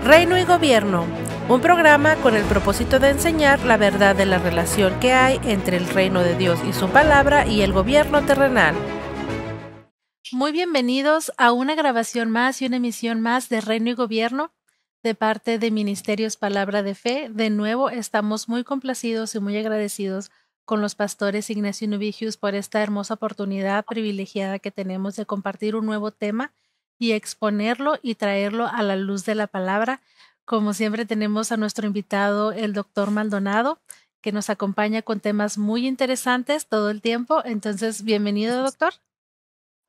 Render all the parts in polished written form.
Reino y Gobierno, un programa con el propósito de enseñar la verdad de la relación que hay entre el reino de Dios y su palabra y el gobierno terrenal. Muy bienvenidos a una grabación más y una emisión más de Reino y Gobierno de parte de Ministerios Palabra de Fe. De nuevo, estamos muy complacidos y muy agradecidos con los pastores Ignacio y Nubigius por esta hermosa oportunidad privilegiada que tenemos de compartir un nuevo tema y exponerlo y traerlo a la luz de la palabra. Como siempre tenemos a nuestro invitado, el doctor Maldonado, que nos acompaña con temas muy interesantes todo el tiempo. Entonces, bienvenido, doctor.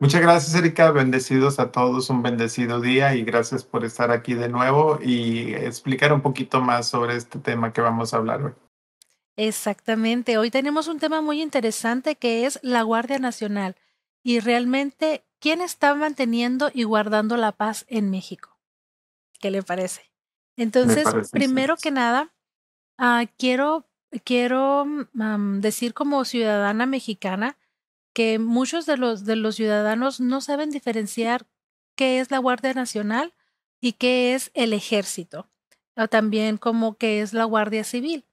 Muchas gracias, Erika. Bendecidos a todos, un bendecido día y gracias por estar aquí de nuevo y explicar un poquito más sobre este tema que vamos a hablar hoy. Exactamente. Hoy tenemos un tema muy interesante que es la Guardia Nacional y realmente quién está manteniendo y guardando la paz en México. ¿Qué le parece? Me Entonces, parece primero que excelente. nada, quiero decir como ciudadana mexicana que muchos de los ciudadanos no saben diferenciar qué es la Guardia Nacional y qué es el Ejército, o también como qué es la Guardia Civil.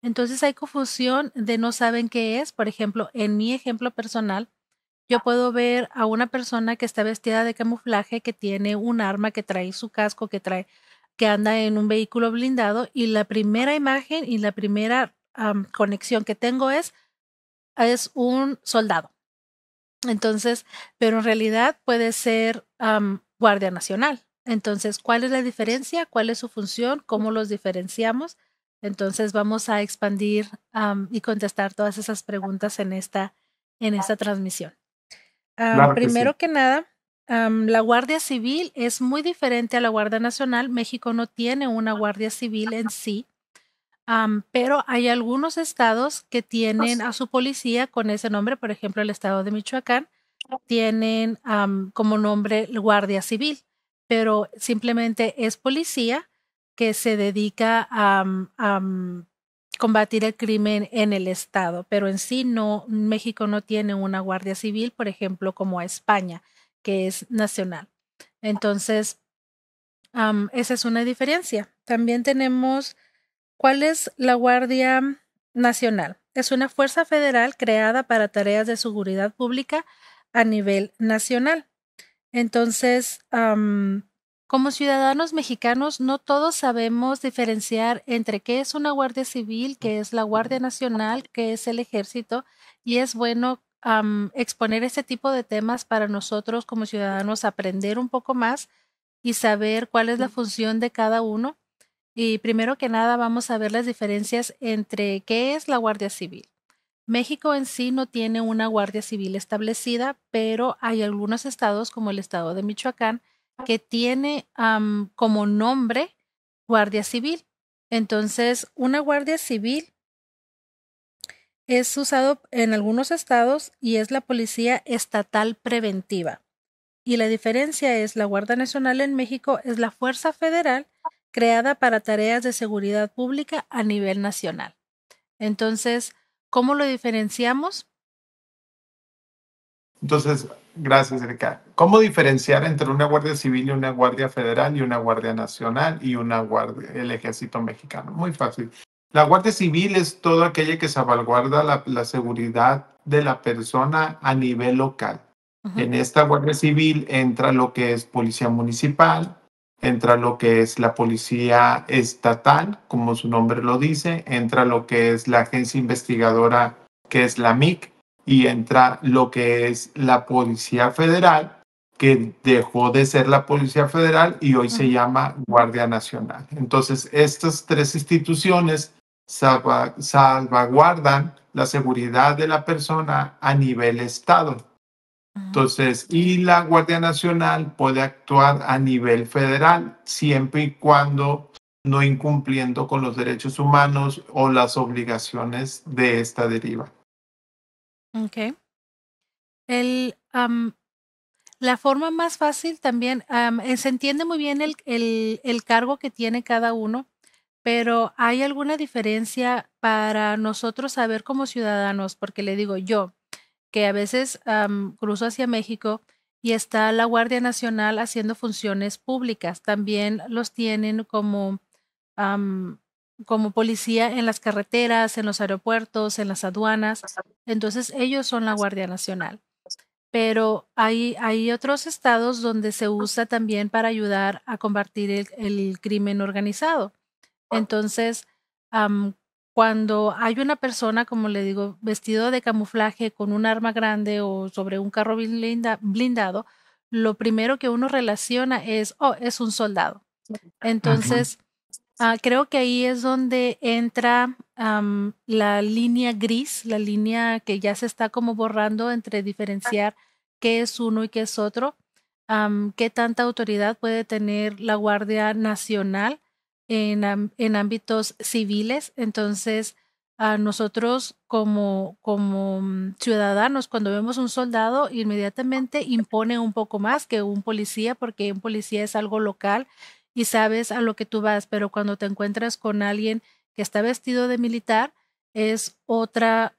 Entonces hay confusión de no saben qué es. Por ejemplo, en mi ejemplo personal, yo puedo ver a una persona que está vestida de camuflaje, que tiene un arma, que trae su casco, que anda en un vehículo blindado, y la primera imagen y la primera conexión que tengo es un soldado. Entonces, pero en realidad puede ser Guardia Nacional. Entonces, ¿cuál es la diferencia? ¿Cuál es su función? ¿Cómo los diferenciamos? Entonces, vamos a expandir y contestar todas esas preguntas en esta transmisión. Claro que sí. Primero que nada, la Guardia Civil es muy diferente a la Guardia Nacional. México no tiene una Guardia Civil en sí, pero hay algunos estados que tienen a su policía con ese nombre. Por ejemplo, el estado de Michoacán tienen como nombre Guardia Civil, pero simplemente es policía que se dedica a combatir el crimen en el estado, pero en sí no, México no tiene una Guardia Civil, por ejemplo, como a España, que es nacional. Entonces, esa es una diferencia. También tenemos, ¿cuál es la Guardia Nacional? Es una fuerza federal creada para tareas de seguridad pública a nivel nacional. Entonces, como ciudadanos mexicanos, no todos sabemos diferenciar entre qué es una Guardia Civil, qué es la Guardia Nacional, qué es el Ejército, y es bueno exponer este tipo de temas para nosotros como ciudadanos aprender un poco más y saber cuál es la función de cada uno. Y primero que nada vamos a ver las diferencias entre qué es la Guardia Civil. México en sí no tiene una Guardia Civil establecida, pero hay algunos estados, como el estado de Michoacán, que tiene como nombre Guardia Civil. Entonces, una Guardia Civil es usado en algunos estados y es la policía estatal preventiva. Y la diferencia es la Guardia Nacional en México es la fuerza federal creada para tareas de seguridad pública a nivel nacional. Entonces, ¿cómo lo diferenciamos? Entonces, gracias, Erika. ¿Cómo diferenciar entre una Guardia Civil y una Guardia Federal y una Guardia Nacional y una Guardia, el Ejército Mexicano? Muy fácil. La Guardia Civil es toda aquella que salvaguarda la seguridad de la persona a nivel local. Ujú. En esta Guardia Civil entra lo que es policía municipal, entra lo que es la policía estatal, como su nombre lo dice, entra lo que es la agencia investigadora, que es la MIC, y entra lo que es la Policía Federal, que dejó de ser la Policía Federal y hoy se Ujú. llama Guardia Nacional. Entonces, estas tres instituciones salvaguardan la seguridad de la persona a nivel estado. Ujú. Entonces, y la Guardia Nacional puede actuar a nivel federal siempre y cuando no incumpliendo con los derechos humanos o las obligaciones de esta deriva. Okay. El, la forma más fácil también, se entiende muy bien el cargo que tiene cada uno, pero ¿hay alguna diferencia para nosotros saber como ciudadanos? Porque le digo yo, que a veces cruzo hacia México y está la Guardia Nacional haciendo funciones públicas. También los tienen am, como policía en las carreteras, en los aeropuertos, en las aduanas. Entonces, ellos son la Guardia Nacional. Pero hay otros estados donde se usa también para ayudar a combatir el crimen organizado. Entonces, am, cuando hay una persona, como le digo, vestido de camuflaje con un arma grande o sobre un carro blindado, lo primero que uno relaciona es, oh, es un soldado. Ujú. Entonces, creo que ahí es donde entra la línea gris, la línea que ya se está como borrando entre diferenciar qué es uno y qué es otro, qué tanta autoridad puede tener la Guardia Nacional en ámbitos civiles. Entonces, a nosotros como ciudadanos, cuando vemos un soldado, inmediatamente impone un poco más que un policía, porque un policía es algo local y sabes a lo que tú vas, pero cuando te encuentras con alguien que está vestido de militar, es otra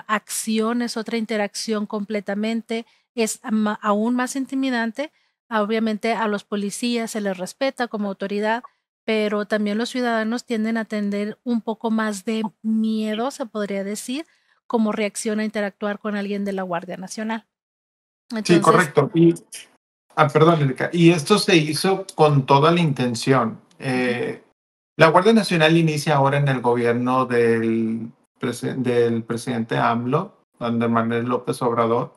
acción, es otra interacción completamente, es aún más intimidante. Obviamente a los policías se les respeta como autoridad, pero también los ciudadanos tienden a tener un poco más de miedo, se podría decir, como reacción a interactuar con alguien de la Guardia Nacional. Sí, Entonces, correcto. Perdón, Erika. Y esto se hizo con toda la intención. ujú, La Guardia Nacional inicia ahora en el gobierno del presidente AMLO, Andrés Manuel López Obrador,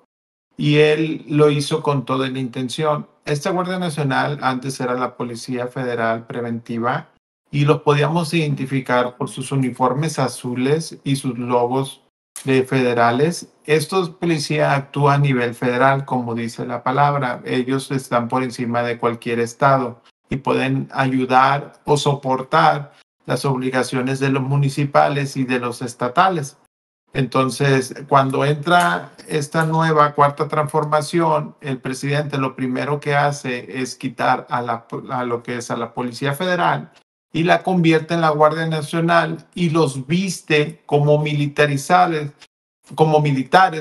y él lo hizo con toda la intención. Esta Guardia Nacional antes era la Policía Federal Preventiva y los podíamos identificar por sus uniformes azules y sus logos de federales. Estos policías actúan a nivel federal, como dice la palabra. Ellos están por encima de cualquier estado y pueden ayudar o soportar las obligaciones de los municipales y de los estatales. Entonces, cuando entra esta nueva cuarta transformación, el presidente lo primero que hace es quitar a lo que es a la Policía Federal y la convierte en la Guardia Nacional y los viste como militares,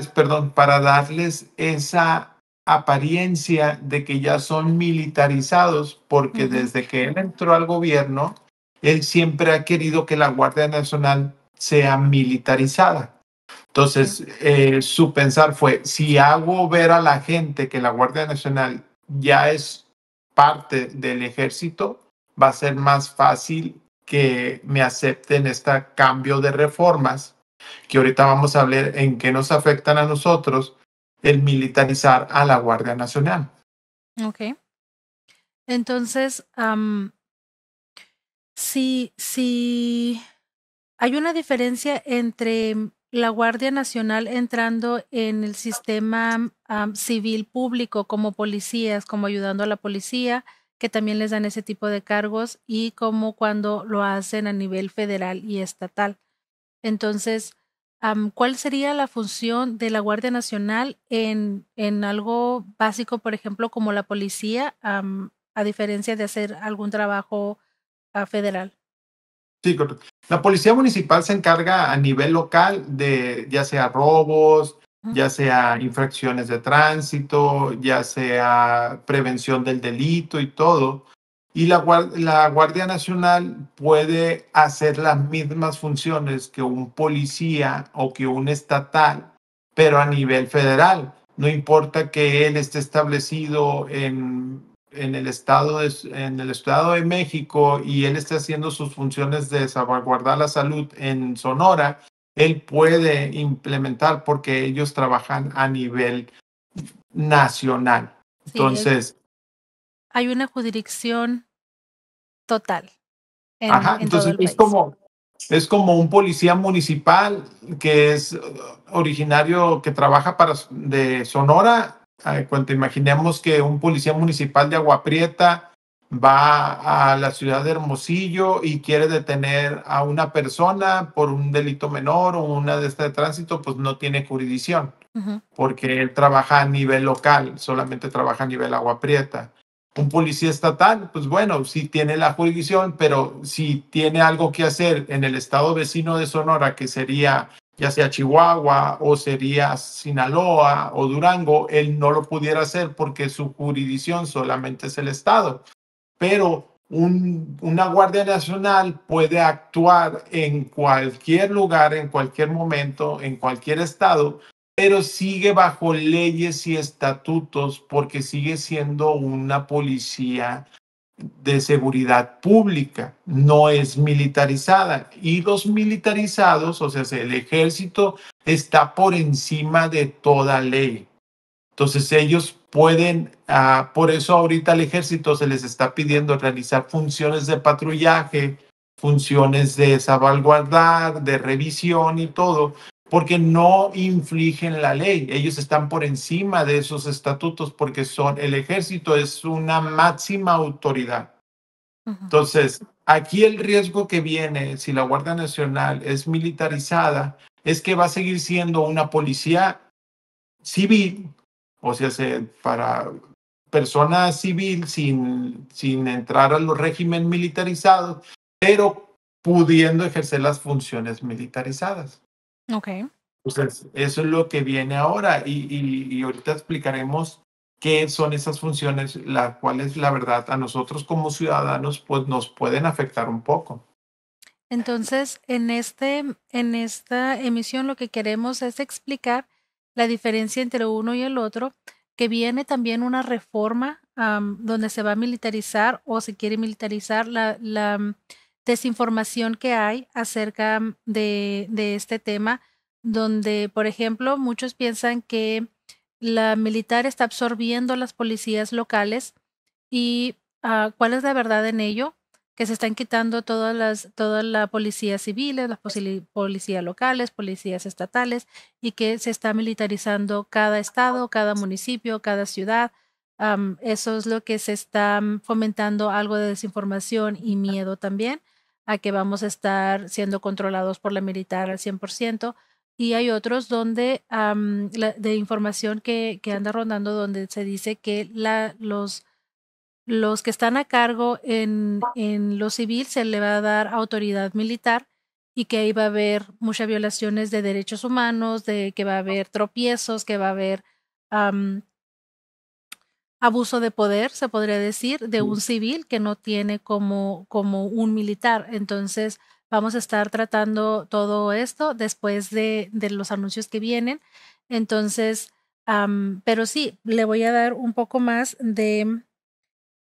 perdón, para darles esa apariencia de que ya son militarizados, porque ujú, desde que él entró al gobierno, él siempre ha querido que la Guardia Nacional sea militarizada. sí, Entonces, su pensar fue, si hago ver a la gente que la Guardia Nacional ya es parte del ejército, va a ser más fácil que me acepten este cambio de reformas, que ahorita vamos a ver en qué nos afectan a nosotros, el militarizar a la Guardia Nacional. ok. Entonces, si hay una diferencia entre la Guardia Nacional entrando en el sistema civil público como policías, como ayudando a la policía, que también les dan ese tipo de cargos, y como cuando lo hacen a nivel federal y estatal. Entonces, ¿cuál sería la función de la Guardia Nacional en algo básico, por ejemplo, como la policía, a diferencia de hacer algún trabajo federal? Sí, correcto. La policía municipal se encarga a nivel local de ya sea robos, Ujú, ya sea infracciones de tránsito, ya sea prevención del delito y todo. Y la Guardia Nacional puede hacer las mismas funciones que un policía o que un estatal, pero a nivel federal. No importa que él esté establecido en el estado de México y él esté haciendo sus funciones de salvaguardar la salud en Sonora, él puede implementar porque ellos trabajan a nivel nacional. sí, Entonces, hay una jurisdicción total en ajá, en todo entonces el país. es como un policía municipal que es originario, que trabaja de Sonora. Cuando imaginemos que un policía municipal de Agua Prieta va a la ciudad de Hermosillo y quiere detener a una persona por un delito menor o una de este de tránsito, pues no tiene jurisdicción Ujú, porque él trabaja a nivel local, solamente trabaja a nivel Agua Prieta. Un policía estatal, pues bueno, sí tiene la jurisdicción, pero si tiene algo que hacer en el estado vecino de Sonora, que sería ya sea Chihuahua o sería Sinaloa o Durango, él no lo pudiera hacer porque su jurisdicción solamente es el estado. Pero una Guardia Nacional puede actuar en cualquier lugar, en cualquier momento, en cualquier estado, pero sigue bajo leyes y estatutos porque sigue siendo una policía de seguridad pública, no es militarizada. Y los militarizados, o sea, el ejército está por encima de toda ley. Entonces ellos pueden, por eso ahorita al ejército se les está pidiendo realizar funciones de patrullaje, funciones de salvaguardar, de revisión y todo, porque no infligen la ley. Ellos están por encima de esos estatutos porque el ejército es una máxima autoridad. Entonces, aquí el riesgo que viene si la Guardia Nacional es militarizada es que va a seguir siendo una policía civil, o sea, para persona civil sin entrar a los regímenes militarizados, pero pudiendo ejercer las funciones militarizadas. Ok. Entonces, eso es lo que viene ahora y ahorita explicaremos qué son esas funciones, las cuales la verdad a nosotros como ciudadanos pues nos pueden afectar un poco. Entonces, en esta emisión lo que queremos es explicar la diferencia entre uno y el otro, que viene también una reforma donde se va a militarizar o se quiere militarizar la desinformación que hay acerca de este tema, donde, por ejemplo, muchos piensan que la militar está absorbiendo las policías locales y ¿cuál es la verdad en ello? Que se están quitando toda la policía civiles, las policías locales, policías estatales, y que se está militarizando cada estado, cada municipio, cada ciudad. Eso es lo que se está fomentando, algo de desinformación y miedo también a que vamos a estar siendo controlados por la militar al 100%. Y hay otros donde de información que anda rondando donde se dice que los que están a cargo en lo civil se le va a dar autoridad militar y que ahí va a haber muchas violaciones de derechos humanos, de que va a haber tropiezos, que va a haber abuso de poder, se podría decir, de un civil que no tiene como un militar. Entonces, vamos a estar tratando todo esto después de los anuncios que vienen. Entonces, pero sí, le voy a dar un poco más de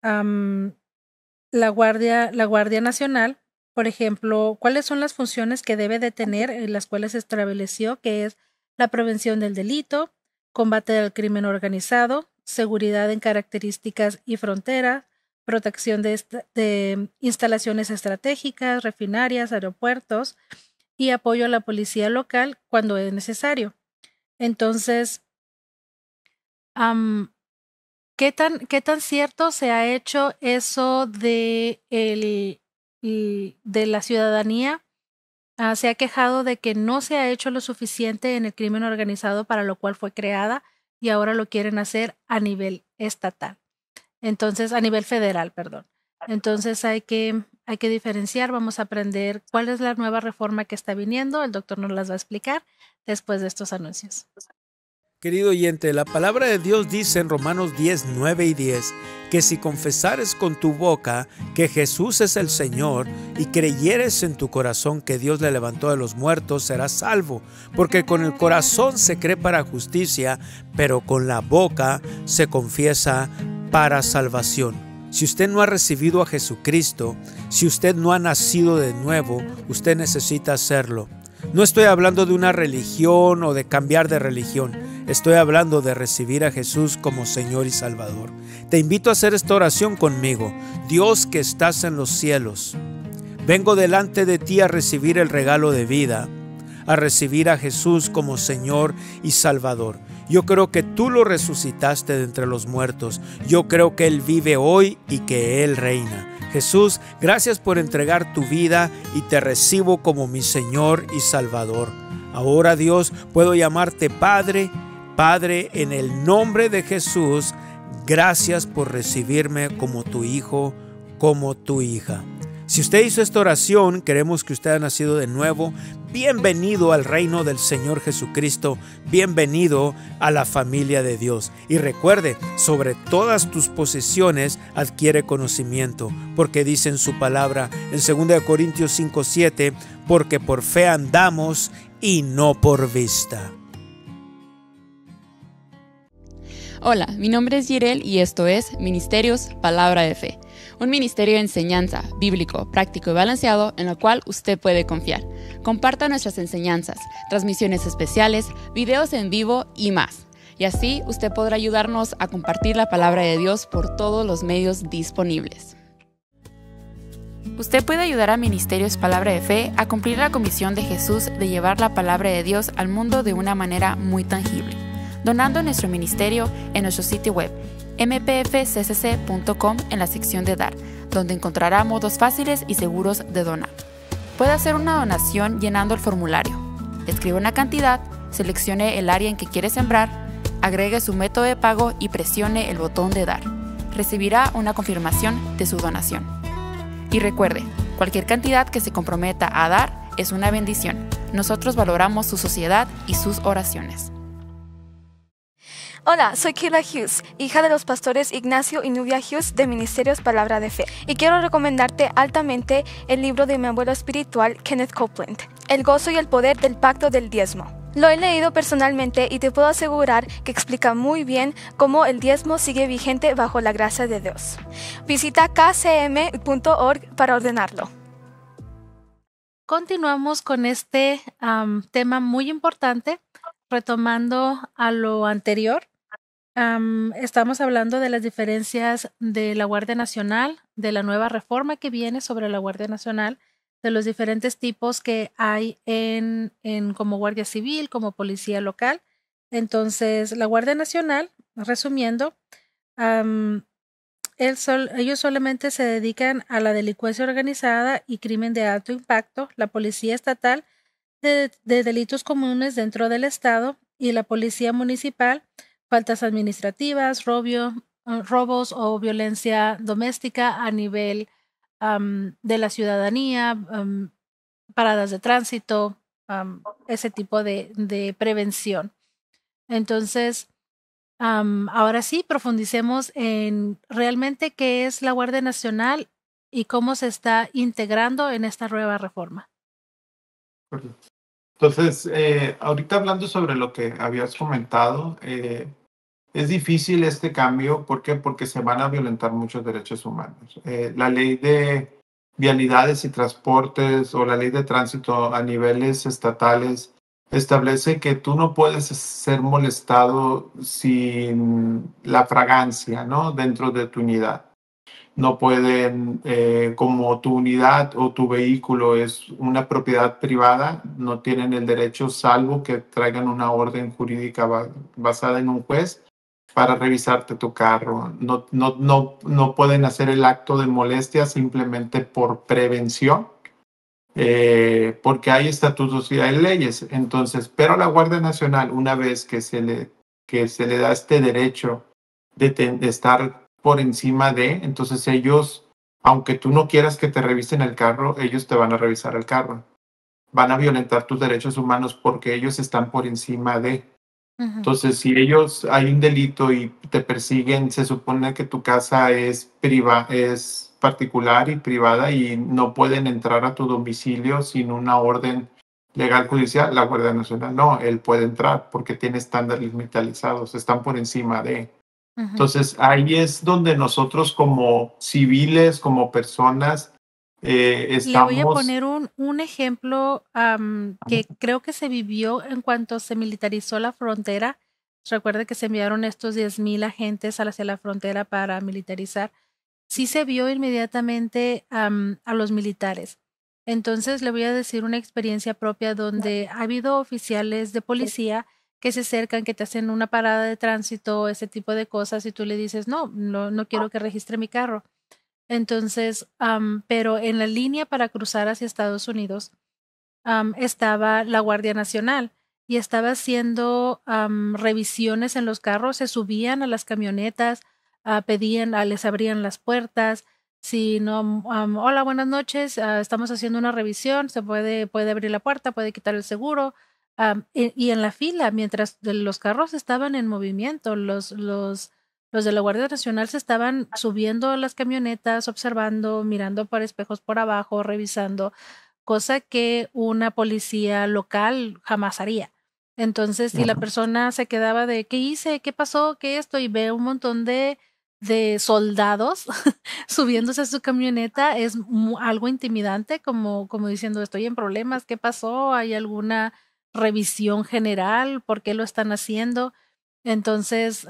la Guardia Nacional, por ejemplo, cuáles son las funciones que debe de tener, en las cuales se estableció, que es la prevención del delito, combate al crimen organizado, seguridad en características y fronteras, protección de instalaciones estratégicas, refinarias, aeropuertos y apoyo a la policía local cuando es necesario. Entonces, ¿qué tan cierto se ha hecho eso de la ciudadanía? Se ha quejado de que no se ha hecho lo suficiente en el crimen organizado para lo cual fue creada y ahora lo quieren hacer a nivel estatal. Entonces, a nivel federal, perdón. Entonces hay que diferenciar, vamos a aprender cuál es la nueva reforma que está viniendo. El doctor nos las va a explicar después de estos anuncios. Querido oyente, la palabra de Dios dice en Romanos 10, 9 y 10 que si confesares con tu boca que Jesús es el Señor y creyeres en tu corazón que Dios le levantó de los muertos, serás salvo, porque con el corazón se cree para justicia, pero con la boca se confiesa para salvación. Si usted no ha recibido a Jesucristo, si usted no ha nacido de nuevo, usted necesita hacerlo. No estoy hablando de una religión o de cambiar de religión. Estoy hablando de recibir a Jesús como Señor y Salvador. Te invito a hacer esta oración conmigo. Dios que estás en los cielos, vengo delante de ti a recibir el regalo de vida, a recibir a Jesús como Señor y Salvador. Yo creo que tú lo resucitaste de entre los muertos. Yo creo que Él vive hoy y que Él reina. Jesús, gracias por entregar tu vida y te recibo como mi Señor y Salvador. Ahora, Dios, puedo llamarte Padre. Padre, en el nombre de Jesús, gracias por recibirme como tu hijo, como tu hija. Si usted hizo esta oración, queremos que usted haya nacido de nuevo. Bienvenido al reino del Señor Jesucristo. Bienvenido a la familia de Dios. Y recuerde, sobre todas tus posesiones adquiere conocimiento, porque dice en su palabra en 2 Corintios 5:7, porque por fe andamos y no por vista. Hola, mi nombre es Yirel y esto es Ministerios Palabra de Fe, un ministerio de enseñanza, bíblico, práctico y balanceado en el cual usted puede confiar. Comparta nuestras enseñanzas, transmisiones especiales, videos en vivo y más. Y así usted podrá ayudarnos a compartir la palabra de Dios por todos los medios disponibles. Usted puede ayudar a Ministerios Palabra de Fe a cumplir la comisión de Jesús de llevar la palabra de Dios al mundo de una manera muy tangible, donando nuestro ministerio en nuestro sitio web mpfccc.com en la sección de dar, donde encontrará modos fáciles y seguros de donar. Puede hacer una donación llenando el formulario. Escribe una cantidad, seleccione el área en que quiere sembrar, agregue su método de pago y presione el botón de dar. Recibirá una confirmación de su donación. Y recuerde, cualquier cantidad que se comprometa a dar es una bendición. Nosotros valoramos su sociedad y sus oraciones. Hola, soy Kayla Hughes, hija de los pastores Ignacio y Nubia Hughes de Ministerios Palabra de Fe, y quiero recomendarte altamente el libro de mi abuelo espiritual, Kenneth Copeland, El gozo y el poder del pacto del diezmo. Lo he leído personalmente y te puedo asegurar que explica muy bien cómo el diezmo sigue vigente bajo la gracia de Dios. Visita kcm.org para ordenarlo. Continuamos con este tema muy importante, retomando a lo anterior. Estamos hablando de las diferencias de la Guardia Nacional, de la nueva reforma que viene sobre la Guardia Nacional, de los diferentes tipos que hay en como Guardia Civil, como Policía Local. Entonces, la Guardia Nacional, resumiendo, ellos solamente se dedican a la delincuencia organizada y crimen de alto impacto, la Policía Estatal de delitos comunes dentro del Estado y la Policía Municipal, faltas administrativas, robos o violencia doméstica a nivel de la ciudadanía, paradas de tránsito, ese tipo de prevención. Entonces, ahora sí, profundicemos en realmente qué es la Guardia Nacional y cómo se está integrando en esta nueva reforma. Entonces, ahorita hablando sobre lo que habías comentado, es difícil este cambio. ¿Por qué? Porque se van a violentar muchos derechos humanos. La ley de vialidades y transportes o la ley de tránsito a niveles estatales establece que tú no puedes ser molestado sin la fragancia, ¿no? Dentro de tu unidad. No pueden, como tu unidad o tu vehículo es una propiedad privada, no tienen el derecho, salvo que traigan una orden jurídica basada en un juez para revisarte tu carro. No pueden hacer el acto de molestia simplemente por prevención, porque hay estatutos y hay leyes. Entonces, pero a la Guardia Nacional, una vez que se le da este derecho de estar por encima de, entonces ellos, aunque tú no quieras que te revisen el carro, ellos te van a revisar el carro. Van a violentar tus derechos humanos porque ellos están por encima de. Entonces, si hay un delito y te persiguen, se supone que tu casa es particular y privada y no pueden entrar a tu domicilio sin una orden legal judicial. La Guardia Nacional no, él puede entrar porque tiene estándares militarizados, están por encima de. Entonces, ahí es donde nosotros como civiles, como personas, estamos... Le voy a poner un ejemplo que creo que se vivió en cuanto se militarizó la frontera. Recuerde que se enviaron estos 10,000 agentes hacia la frontera para militarizar. Sí se vio inmediatamente a los militares. Entonces, le voy a decir una experiencia propia donde ha habido oficiales de policía que se acercan, que te hacen una parada de tránsito, ese tipo de cosas, y tú le dices, no quiero que registre mi carro. Entonces, pero en la línea para cruzar hacia Estados Unidos estaba la Guardia Nacional y estaba haciendo revisiones en los carros, se subían a las camionetas, les abrían las puertas, Si no, hola, buenas noches, estamos haciendo una revisión, puede abrir la puerta, puede quitar el seguro. Y en la fila, mientras los carros estaban en movimiento, los de la Guardia Nacional se estaban subiendo a las camionetas, observando, mirando por espejos por abajo, revisando, cosa que una policía local jamás haría. Entonces, si la persona se quedaba de, ¿qué hice? ¿Qué pasó? ¿Qué esto? Y ve un montón de soldados subiéndose a su camioneta, es algo intimidante, como diciendo, estoy en problemas, ¿qué pasó? ¿Hay alguna revisión general? ¿Por qué lo están haciendo? Entonces,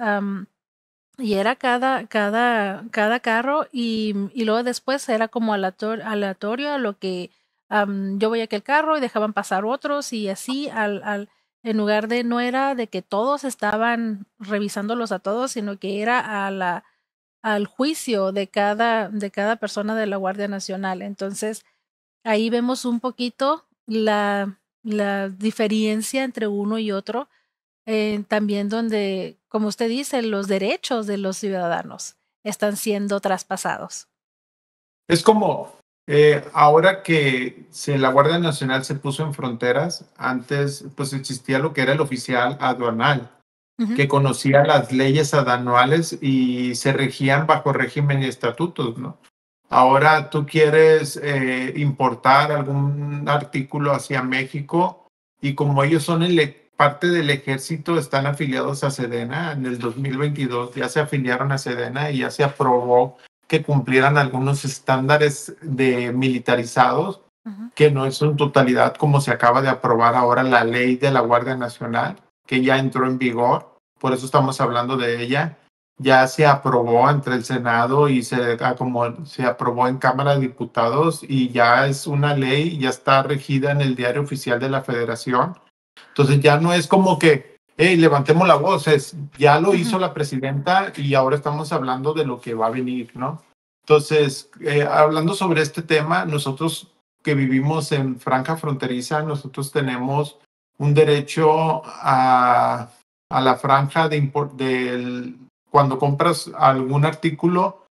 y era cada carro y luego después era como aleatorio a lo que yo voy a aquel carro y dejaban pasar otros y así en lugar de, no era de que todos estaban revisándolos a todos, sino que era al juicio de cada persona de la Guardia Nacional. Entonces, ahí vemos un poquito la diferencia entre uno y otro, también donde, como usted dice, los derechos de los ciudadanos están siendo traspasados. Es como ahora que la Guardia Nacional se puso en fronteras, antes pues existía lo que era el oficial aduanal, Ujú. que conocía las leyes aduanales y se regían bajo régimen y estatutos, ¿no? Ahora tú quieres importar algún artículo hacia México y como ellos son parte del ejército, están afiliados a Sedena. En el 2022 ya se afiliaron a Sedena y ya se aprobó que cumplieran algunos estándares de militarizados, Ujú. que no es en totalidad como se acaba de aprobar ahora la ley de la Guardia Nacional, que ya entró en vigor. Por eso estamos hablando de ella. Ya se aprobó entre el Senado y como se aprobó en Cámara de Diputados y ya es una ley, ya está regida en el Diario Oficial de la Federación. Entonces ya no es como que, hey, levantemos la voz, ya lo hizo Ujú. la presidenta y ahora estamos hablando de lo que va a venir, ¿no? Entonces, hablando sobre este tema, nosotros que vivimos en franja fronteriza, nosotros tenemos un derecho a la franja cuando compras algún artículo,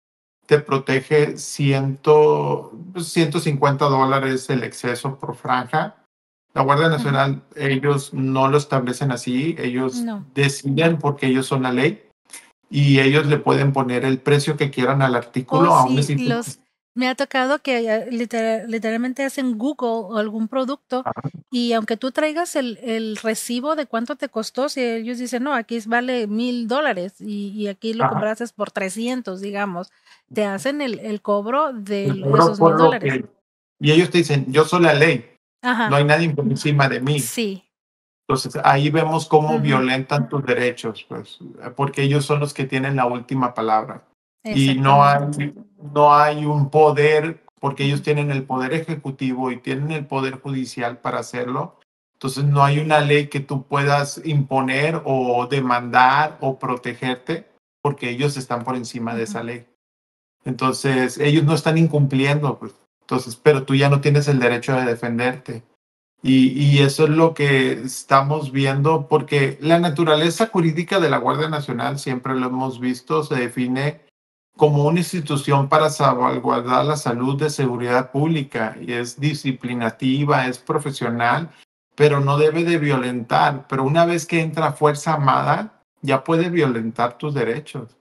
te protege $150 el exceso por franja. La Guardia Ujú. Nacional, ellos no lo establecen así, ellos No. deciden porque ellos son la ley y ellos le pueden poner el precio que quieran al Oh, artículo, aún sí, así. me ha tocado que literalmente hacen Google o algún producto y aunque tú traigas el recibo de cuánto te costó, si ellos dicen, no, aquí vale $1,000 y aquí lo Ajá, compraste por 300, digamos, te hacen el cobro de el cobro esos por mil lo dólares. que... Y ellos te dicen, yo soy la ley, no Ajá, hay nadie por encima de mí. sí. Entonces ahí vemos cómo Ujú. violentan tus derechos, pues, porque ellos son los que tienen la última palabra. Y Exactamente. no hay un poder, porque ellos Ujú. tienen el poder ejecutivo y tienen el poder judicial para hacerlo. Entonces no hay una ley que tú puedas imponer o demandar o protegerte, porque ellos están por encima de Ujú. esa ley. Entonces ellos no están incumpliendo, pues. Entonces, pero tú ya no tienes el derecho de defenderte. Y eso es lo que estamos viendo, porque la naturaleza jurídica de la Guardia Nacional, siempre lo hemos visto, se define como una institución para salvaguardar la salud de seguridad pública y es disciplinativa, es profesional, pero no debe de violentar. Pero una vez que entra fuerza armada, ya puede violentar tus derechos,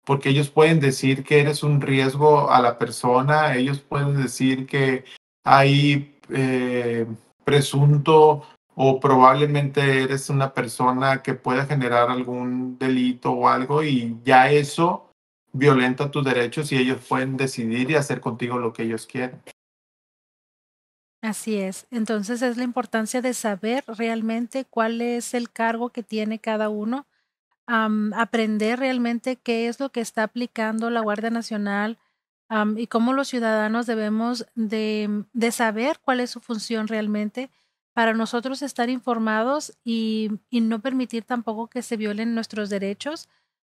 porque ellos pueden decir que eres un riesgo a la persona, ellos pueden decir que hay presunto o probablemente eres una persona que pueda generar algún delito o algo y ya eso violenta tus derechos y ellos pueden decidir y hacer contigo lo que ellos quieren. Así es. Entonces es la importancia de saber realmente cuál es el cargo que tiene cada uno, aprender realmente qué es lo que está aplicando la Guardia Nacional, y cómo los ciudadanos debemos de saber cuál es su función realmente para nosotros estar informados y no permitir tampoco que se violen nuestros derechos.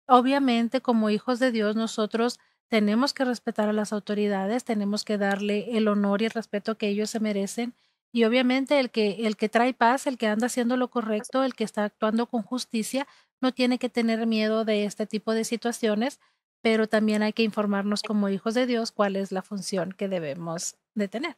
Obviamente, como hijos de Dios, nosotros tenemos que respetar a las autoridades, tenemos que darle el honor y el respeto que ellos se merecen. Y obviamente el que trae paz, el que anda haciendo lo correcto, el que está actuando con justicia, no tiene que tener miedo de este tipo de situaciones, pero también hay que informarnos como hijos de Dios cuál es la función que debemos de tener.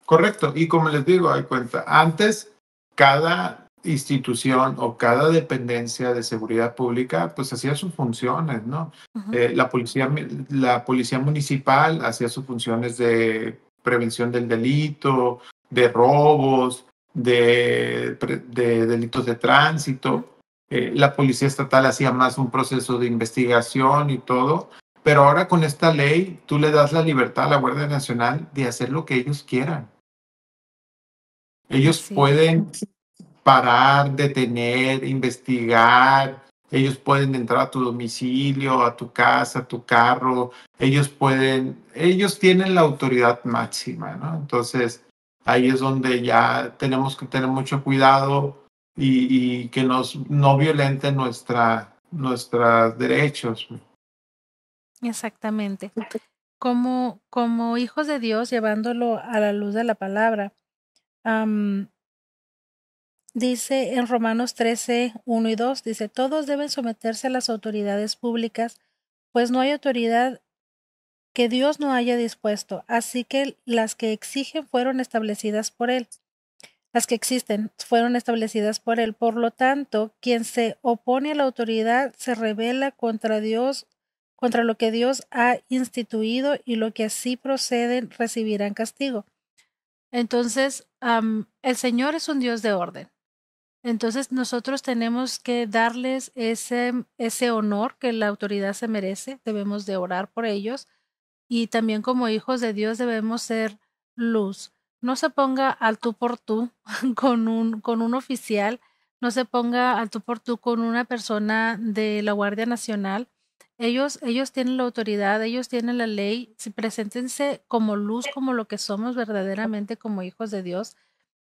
Correcto. Y como les digo, hay cuenta, antes cada institución o cada dependencia de seguridad pública pues hacía sus funciones, ¿no? Ujú. La policía municipal hacía sus funciones de prevención del delito, de robos, de delitos de tránsito. La policía estatal hacía más un proceso de investigación y todo. Pero ahora con esta ley, tú le das la libertad a la Guardia Nacional de hacer lo que ellos quieran. Ellos Así es. pueden parar, detener, investigar. Ellos pueden entrar a tu domicilio, a tu casa, a tu carro. Ellos tienen la autoridad máxima, ¿no? Entonces, ahí es donde ya tenemos que tener mucho cuidado y que no violenten nuestros derechos. Exactamente. Como hijos de Dios, llevándolo a la luz de la palabra, am, dice en Romanos 13, 1 y 2, dice, todos deben someterse a las autoridades públicas, pues no hay autoridad que Dios no haya dispuesto, así que las que exigen fueron establecidas por Él. Las que existen fueron establecidas por Él. Por lo tanto, quien se opone a la autoridad se rebela contra Dios, contra lo que Dios ha instituido, y lo que así proceden recibirán castigo. Entonces, el Señor es un Dios de orden. Entonces, nosotros tenemos que darles ese honor que la autoridad se merece. Debemos de orar por ellos. Y también como hijos de Dios debemos ser luz. No se ponga al tú por tú con un oficial, no se ponga al tú por tú con una persona de la Guardia Nacional. Ellos tienen la autoridad, ellos tienen la ley. Si preséntense como luz, como lo que somos verdaderamente como hijos de Dios.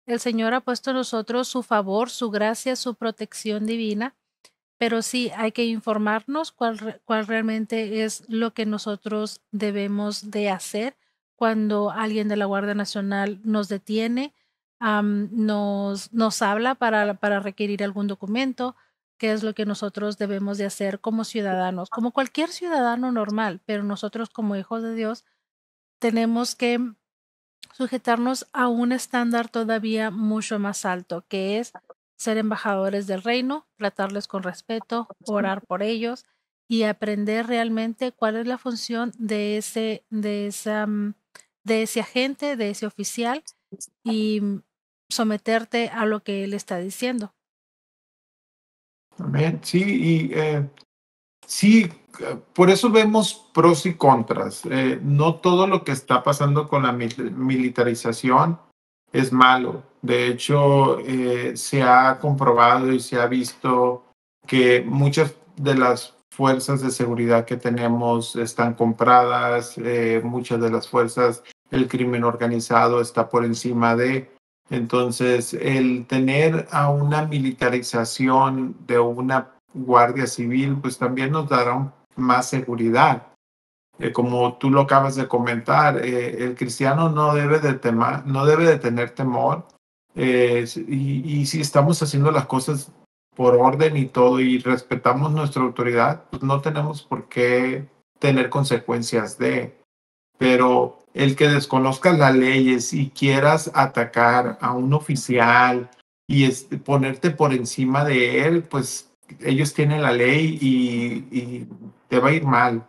El Señor ha puesto en nosotros su favor, su gracia, su protección divina. Pero sí, hay que informarnos cuál realmente es lo que nosotros debemos de hacer cuando alguien de la Guardia Nacional nos detiene, nos habla para requerir algún documento, qué es lo que nosotros debemos de hacer como ciudadanos, como cualquier ciudadano normal, pero nosotros como hijos de Dios tenemos que sujetarnos a un estándar todavía mucho más alto, que es ser embajadores del reino, tratarles con respeto, orar por ellos y aprender realmente cuál es la función de ese agente, de ese oficial, y someterte a lo que él está diciendo. Amén. Sí, sí, por eso vemos pros y contras. No todo lo que está pasando con la militarización es malo. De hecho, se ha comprobado y se ha visto que muchas de las fuerzas de seguridad que tenemos están compradas, muchas de las fuerzas, el crimen organizado está por encima de. Entonces, el tener a una militarización de una guardia civil, pues también nos dará más seguridad. Como tú lo acabas de comentar, el cristiano no debe de tener temor. Y si estamos haciendo las cosas por orden y todo y respetamos nuestra autoridad, pues no tenemos por qué tener consecuencias de. Pero el que desconozcas las leyes y quieras atacar a un oficial y ponerte por encima de él, pues ellos tienen la ley y te va a ir mal.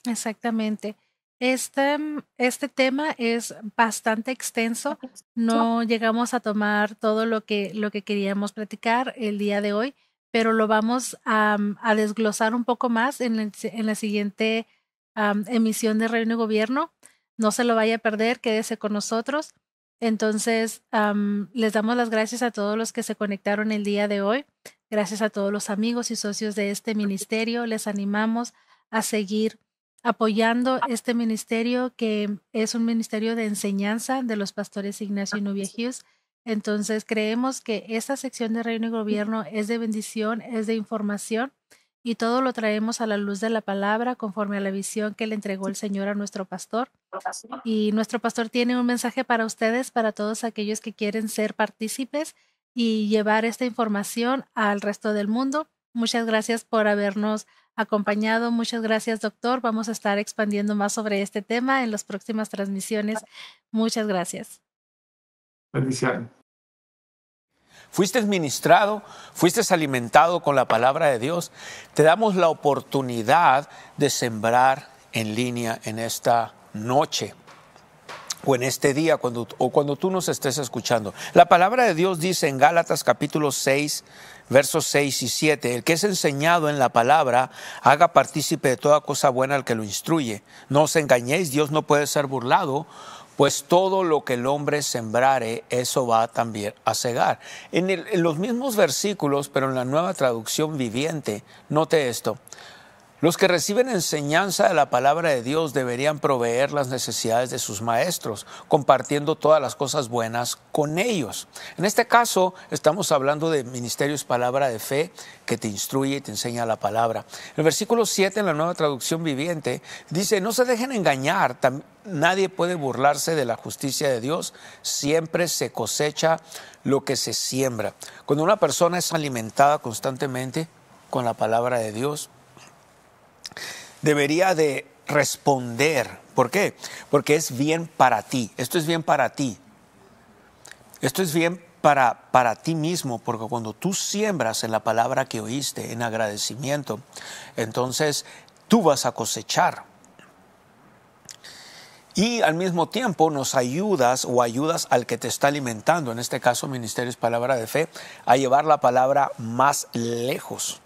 Exactamente. Este tema es bastante extenso. No llegamos a tomar todo lo que queríamos platicar el día de hoy, pero lo vamos a desglosar un poco más en la siguiente emisión de Reino y Gobierno. No se lo vaya a perder, quédese con nosotros. Entonces, les damos las gracias a todos los que se conectaron el día de hoy. Gracias a todos los amigos y socios de este ministerio. Les animamos a seguir apoyando este ministerio, que es un ministerio de enseñanza de los pastores Ignacio y Nubia Hughes. Entonces creemos que esta sección de Reino y Gobierno es de bendición, es de información, y todo lo traemos a la luz de la palabra conforme a la visión que le entregó el Señor a nuestro pastor. Y nuestro pastor tiene un mensaje para ustedes, para todos aquellos que quieren ser partícipes y llevar esta información al resto del mundo. Muchas gracias por habernos acompañado. Muchas gracias, doctor. Vamos a estar expandiendo más sobre este tema en las próximas transmisiones. Muchas gracias. Bendiciones. Fuiste ministrado, fuiste alimentado con la palabra de Dios. Te damos la oportunidad de sembrar en línea en esta noche o en este día cuando tú nos estés escuchando. La palabra de Dios dice en Gálatas capítulo 6, versos 6 y 7, el que es enseñado en la palabra, haga partícipe de toda cosa buena al que lo instruye. No os engañéis, Dios no puede ser burlado, pues todo lo que el hombre sembrare, eso va también a segar. En los mismos versículos, pero en la Nueva Traducción Viviente, note esto. Los que reciben enseñanza de la palabra de Dios deberían proveer las necesidades de sus maestros, compartiendo todas las cosas buenas con ellos. En este caso, estamos hablando de ministerios palabra de fe que te instruye y te enseña la palabra. El versículo 7 en la Nueva Traducción Viviente dice, no se dejen engañar, nadie puede burlarse de la justicia de Dios, siempre se cosecha lo que se siembra. Cuando una persona es alimentada constantemente con la palabra de Dios, debería de responder. ¿Por qué? Porque es bien para ti. Esto es bien para ti. Esto es bien para ti mismo, porque cuando tú siembras en la palabra que oíste, en agradecimiento, entonces tú vas a cosechar. Y al mismo tiempo nos ayudas o ayudas al que te está alimentando, en este caso Ministerios Palabra de Fe, a llevar la palabra más lejos.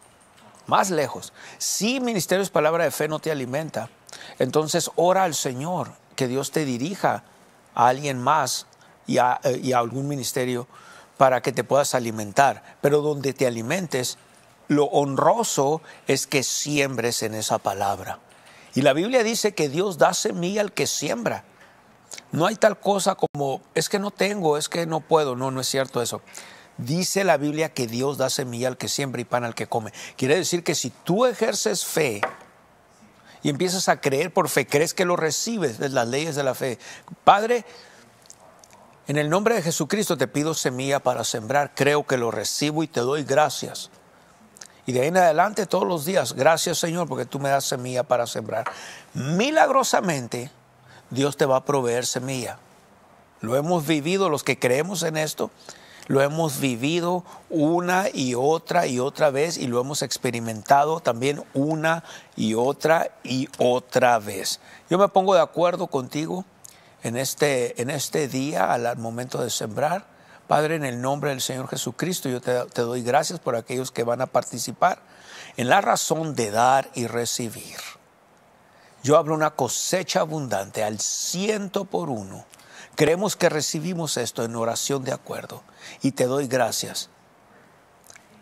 Más lejos. Si Ministerios Palabra de Fe no te alimenta, entonces ora al Señor que Dios te dirija a alguien más y a algún ministerio para que te puedas alimentar. Pero donde te alimentes, lo honroso es que siembres en esa palabra. Y la Biblia dice que Dios da semilla al que siembra. No hay tal cosa como, es que no tengo, es que no puedo. No es cierto eso. Dice la Biblia que Dios da semilla al que siembra y pan al que come. Quiere decir que si tú ejerces fe y empiezas a creer por fe, crees que lo recibes, de las leyes de la fe. Padre, en el nombre de Jesucristo te pido semilla para sembrar. Creo que lo recibo y te doy gracias. Y de ahí en adelante todos los días, gracias Señor porque tú me das semilla para sembrar. Milagrosamente Dios te va a proveer semilla. Lo hemos vivido los que creemos en esto. Lo hemos vivido una y otra vez y lo hemos experimentado también una y otra vez. Yo me pongo de acuerdo contigo en este día al momento de sembrar. Padre, en el nombre del Señor Jesucristo, yo te doy gracias por aquellos que van a participar en la razón de dar y recibir. Yo hablo una cosecha abundante al 100%. Creemos que recibimos esto en oración de acuerdo y te doy gracias.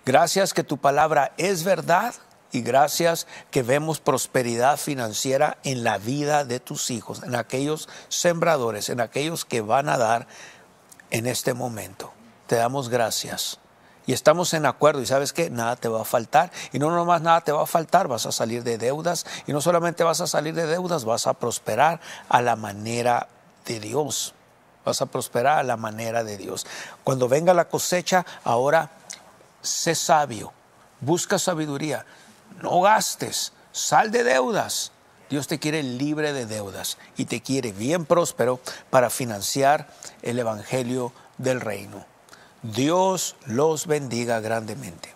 Gracias que tu palabra es verdad y gracias que vemos prosperidad financiera en la vida de tus hijos, en aquellos sembradores, en aquellos que van a dar en este momento. Te damos gracias y estamos en acuerdo y sabes que nada te va a faltar y no nomás nada te va a faltar, vas a salir de deudas y no solamente vas a salir de deudas, vas a prosperar a la manera de Dios. Vas a prosperar a la manera de Dios. Cuando venga la cosecha, ahora sé sabio, busca sabiduría, no gastes, sal de deudas. Dios te quiere libre de deudas y te quiere bien próspero para financiar el evangelio del reino. Dios los bendiga grandemente.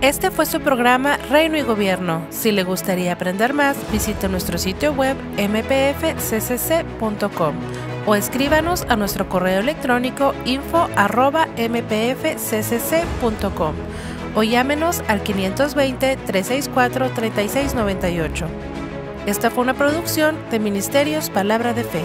Este fue su programa Reino y Gobierno. Si le gustaría aprender más, visite nuestro sitio web mpfccc.com o escríbanos a nuestro correo electrónico info@mpfccc.com o llámenos al 520-364-3698. Esta fue una producción de Ministerios Palabra de Fe.